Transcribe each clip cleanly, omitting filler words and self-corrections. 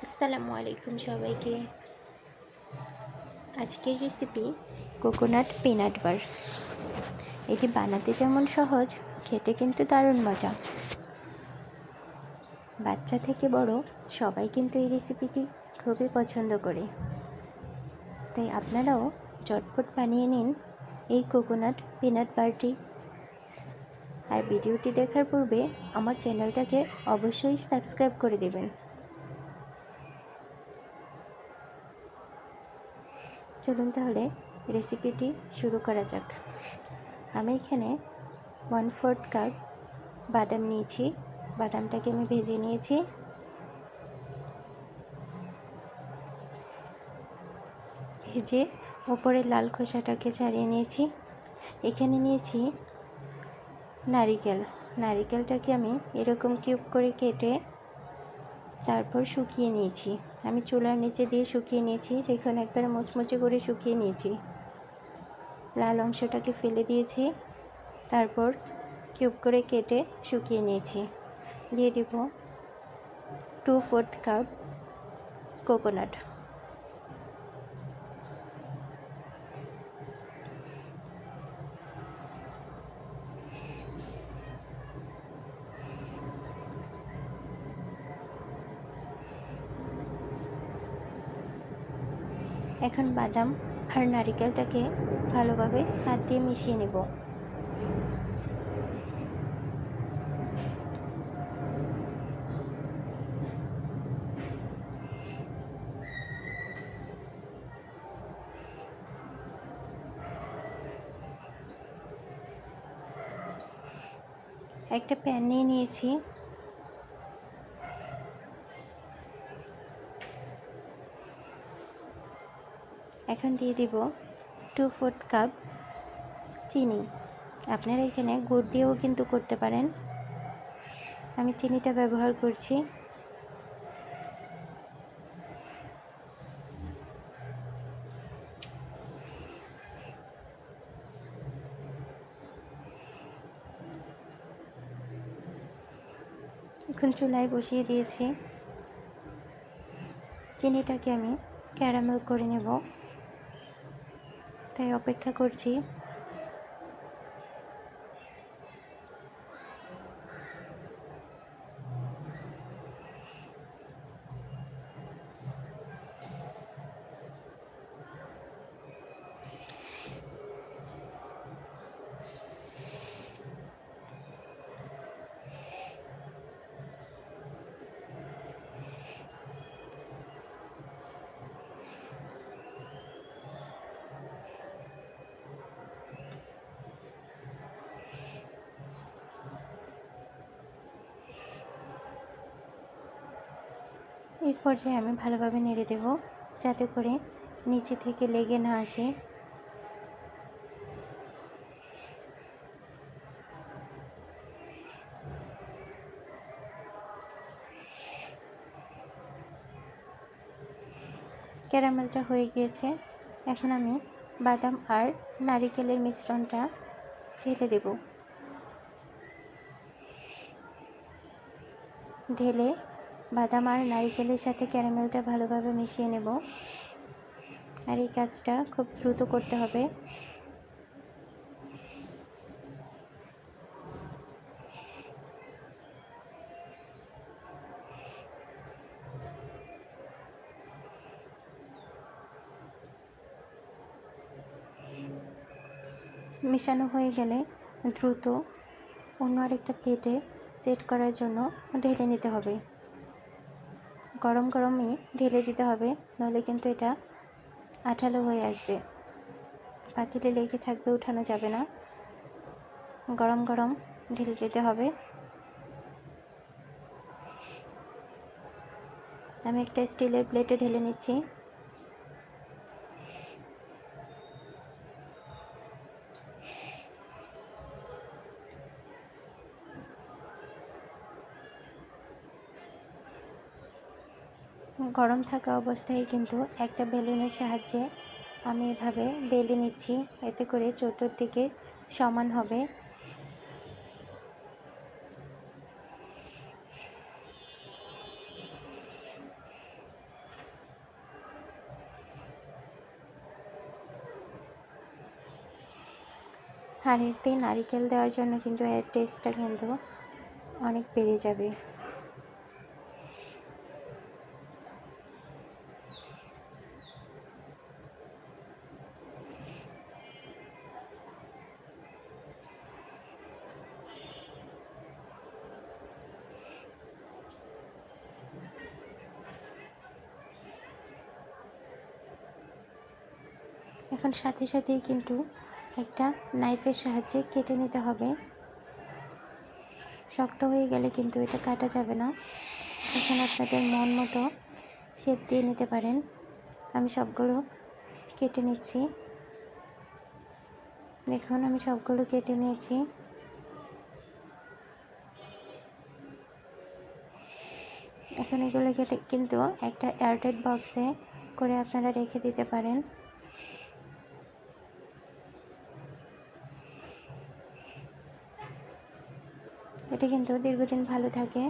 আসসালামু আলাইকুম সবাইকে। আজকের রেসিপি কোকোনাট পিনাট বার। এটি বানাতে যেমন সহজ, খেতে কিন্তু দারুণ মজা। বাচ্চা থেকে বড় সবাই কিন্তু এই রেসিপিটি খুবই পছন্দ করে। তাই আপনারাও চটপট বানিয়ে নিন এই কোকোনাট পিনাট বারটি। আর ভিডিওটি দেখার পূর্বে আমার চ্যানেলটাকে অবশ্যই সাবস্ক্রাইব করে দেবেন। চলুন তাহলে রেসিপিটি শুরু করা যাক। আমি এখানে 1/4 কাপ বাদাম নিয়েছি। বাদামটাকে আমি ভেজে নিয়েছি। ভেজে ওপরের লাল খোসাটাকে ছাড়িয়ে নিয়েছি। এখানে নিয়েছি নারিকেলটাকে আমি এরকম কিউব করে কেটে তারপর শুকিয়ে নিয়েছি। আমি চুলার নিচে দিয়ে শুকিয়ে নিয়েছি। দেখুন একবারে মুচমুচে করে শুকিয়ে নিয়েছি। লাল অংশটাকে ফেলে দিয়েছি, তারপর কিউব করে কেটে শুকিয়ে নিয়েছি। দিয়ে দিব 2/4 কাপ কোকোনাট। এখন বাদাম আর নারিকেলটাকে ভালোভাবে হাত দিয়ে মিশিয়ে নেব। একটা প্যান নিয়ে নিয়েছি। এখন দিয়ে দিব 2/4 কাপ চিনি। আপনারা এখানে গুড় দিয়েও কিন্তু করতে পারেন। আমি চিনিটা ব্যবহার করছি। এখন চুলায় বসিয়ে দিয়েছি। চিনিটাকে আমি ক্যারামেল করে নেব, তাই অপেক্ষা করছি। এই পর্যায়ে আমি ভালোভাবে নেড়ে দেব, যাতে করে নিচে থেকে লেগে না আসে। ক্যারামেলটা হয়ে গিয়েছে। এখন আমি বাদাম আর নারিকেলের মিশ্রণটা ঢেলে দেব। ঢেলে বাদাম আর নারিকেলের সাথে ক্যারামেলটা ভালোভাবে মিশিয়ে নেব। আর এই কাজটা খুব দ্রুত করতে হবে। মেশানো হয়ে গেলে দ্রুত অন্য আরেকটা প্লেটে সেট করার জন্য ঢেলে নিতে হবে। গরম গরমই ঢেলে দিতে হবে, নইলে কিন্তু এটা আঠালো হয়ে আসবে, পাতিলে লেগে থাকবে, উঠানো যাবে না। গরম গরম ঢেলে দিতে হবে। আমি একটা স্টিলের প্লেটে ঢেলে নিচ্ছি। গরম থাকা অবস্থায় কিন্তু একটা বেলুনের সাহায্যে আমি এভাবে বেলে নিচ্ছি, এতে করে চতুর্দিকে সমান হবে। আর এতে নারিকেল দেওয়ার জন্য কিন্তু এর টেস্টটা কিন্তু অনেক বেড়ে যাবে। এখন সাথে সাথেই কিন্তু একটা নাইফের সাহায্যে কেটে নিতে হবে। শক্ত হয়ে গেলে কিন্তু এটা কাটা যাবে না। এখন আপনাদের মন মতো শেপ দিয়ে নিতে পারেন। আমি সবগুলো কেটে নিচ্ছি। দেখুন আমি সবগুলো কেটে নিয়েছি। এখন এগুলোকে কিন্তু একটা এয়ারটাইট বক্সে করে আপনারা রেখে দিতে পারেন। এটা কিন্তু দীর্ঘদিন ভালো থাকে।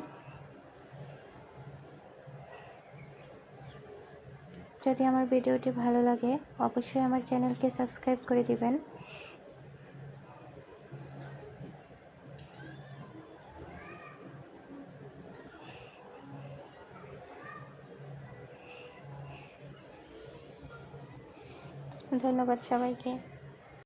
যদি আমার ভিডিওটি ভালো লাগে অবশ্যই আমার চ্যানেলকে সাবস্ক্রাইব করে দিবেন। ধন্যবাদ সবাইকে।